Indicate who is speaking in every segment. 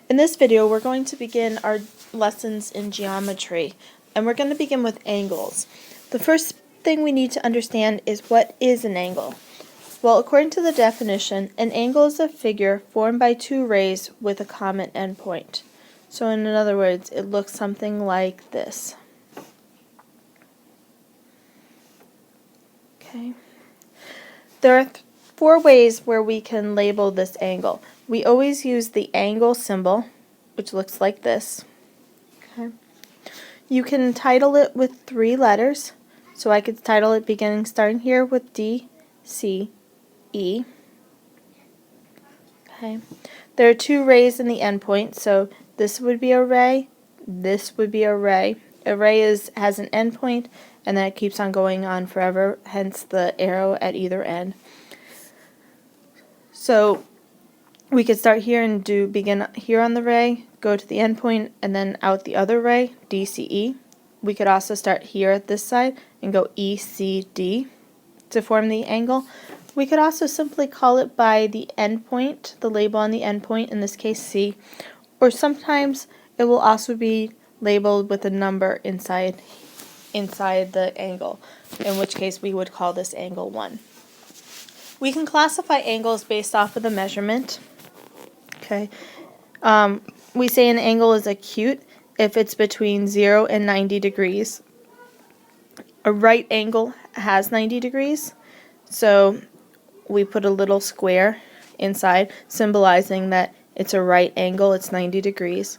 Speaker 1: In this video, we're going to begin our lessons in geometry, and we're going to begin with angles. The first thing we need to understand is what is an angle. Well, according to the definition, an angle is a figure formed by two rays with a common endpoint. So in other words, it looks something like this. Okay. There are four ways where we can label this angle. We always use the angle symbol, which looks like this. Okay. You can title it with three letters. So I could title it starting here with D, C, E. Okay. There are two rays in the endpoint, so this would be a ray, this would be a ray. A ray has an endpoint, and then it keeps on going on forever, hence the arrow at either end. So we could start here and begin here on the ray, go to the endpoint, and then out the other ray, DCE. We could also start here at this side and go ECD to form the angle. We could also simply call it by the endpoint, the label on the endpoint, in this case C, or sometimes it will also be labeled with a number inside the angle, in which case we would call this angle 1. We can classify angles based off of the measurement. Okay. We say an angle is acute if it's between 0 and 90 degrees. A right angle has 90 degrees, so we put a little square inside symbolizing that it's a right angle, it's 90 degrees.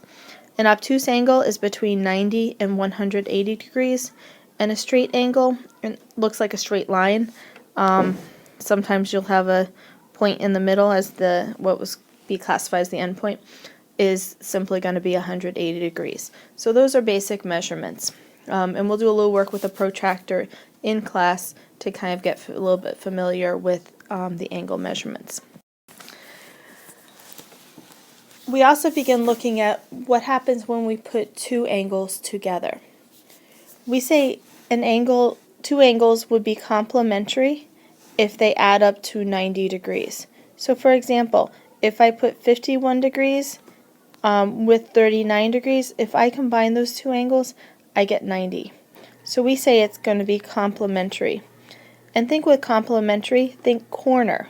Speaker 1: An obtuse angle is between 90 and 180 degrees, and a straight angle looks like a straight line. Sometimes you'll have a point in the middle as what was be classified as the endpoint is simply going to be 180 degrees. So those are basic measurements. And we'll do a little work with a protractor in class to kind of get a little bit familiar with the angle measurements. We also begin looking at what happens when we put two angles together. We say two angles would be complementary if they add up to 90 degrees. So for example, if I put 51 degrees with 39 degrees, if I combine those two angles, I get 90. So we say it's going to be complementary. And think with complementary, think corner.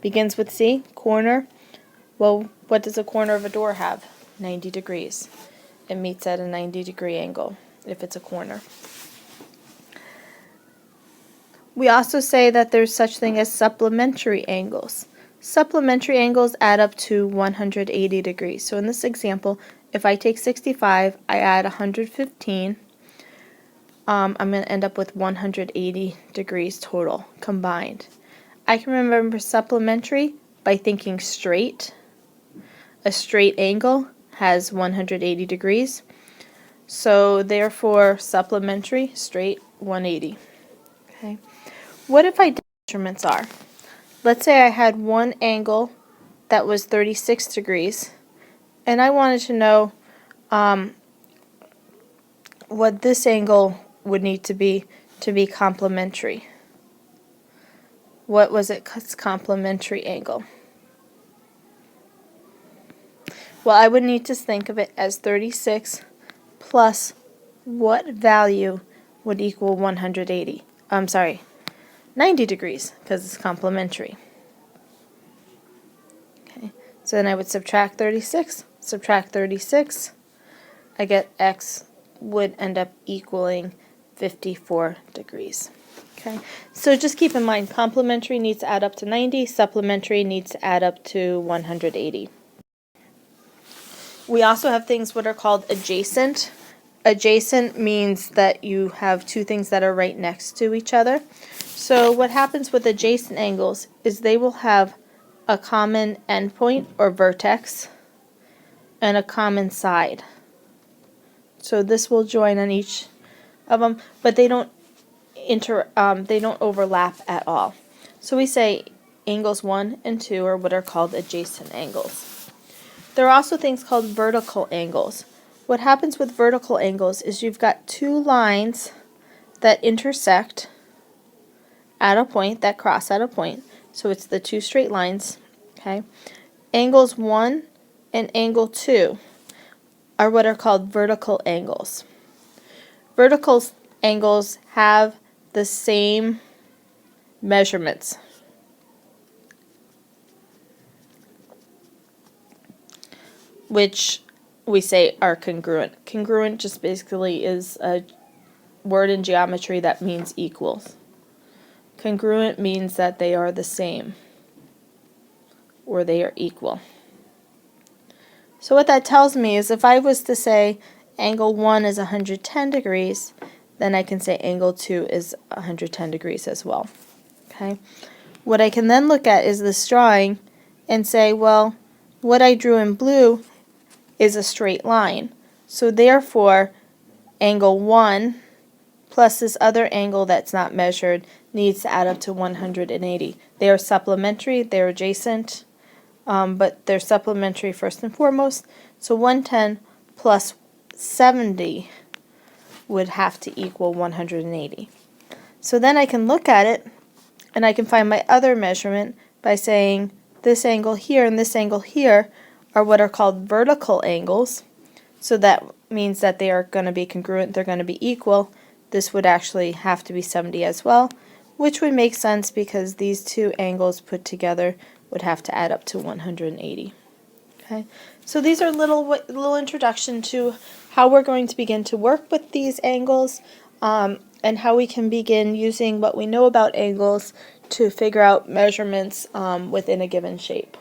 Speaker 1: Begins with C, corner. Well, what does a corner of a door have? 90 degrees. It meets at a 90-degree angle if it's a corner. We also say that there's such thing as supplementary angles. Supplementary angles add up to 180 degrees. So in this example, if I take 65, I add 115, I'm going to end up with 180 degrees total combined. I can remember supplementary by thinking straight. A straight angle has 180 degrees. So therefore, supplementary, straight, 180. Okay. What if I did measurements are? Let's say I had one angle that was 36 degrees, and I wanted to know what this angle would need to be complementary. What was its complementary angle? Well, I would need to think of it as 36 plus what value would equal 180? 90 degrees, because it's complementary. Okay, so then I would subtract 36, I get x would end up equaling 54 degrees. Okay, so just keep in mind, complementary needs to add up to 90, supplementary needs to add up to 180. We also have things what are called adjacent. Adjacent means that you have two things that are right next to each other. So what happens with adjacent angles is they will have a common endpoint or vertex and a common side. So this will join on each of them, but they don't overlap at all. So we say angles 1 and 2 are what are called adjacent angles. There are also things called vertical angles. What happens with vertical angles is you've got two lines that intersect at a point, that cross at a point. So it's the two straight lines. Okay. Angles 1 and angle 2 are what are called vertical angles. Vertical angles have the same measurements. Which we say are congruent. Congruent just basically is a word in geometry that means equals. Congruent means that they are the same, or they are equal. So what that tells me is if I was to say angle 1 is 110 degrees, then I can say angle 2 is 110 degrees as well. Okay. What I can then look at is this drawing and say, well, what I drew in blue is a straight line. So therefore, angle 1 plus this other angle that's not measured needs to add up to 180. They are supplementary, they're adjacent, but they're supplementary first and foremost. So 110 plus 70 would have to equal 180. So then I can look at it and I can find my other measurement by saying this angle here and this angle here are what are called vertical angles. So that means that they are going to be congruent, they're going to be equal. This would actually have to be 70 as well, which would make sense because these two angles put together would have to add up to 180. Okay, so these are little introduction to how we're going to begin to work with these angles, and how we can begin using what we know about angles to figure out measurements within a given shape.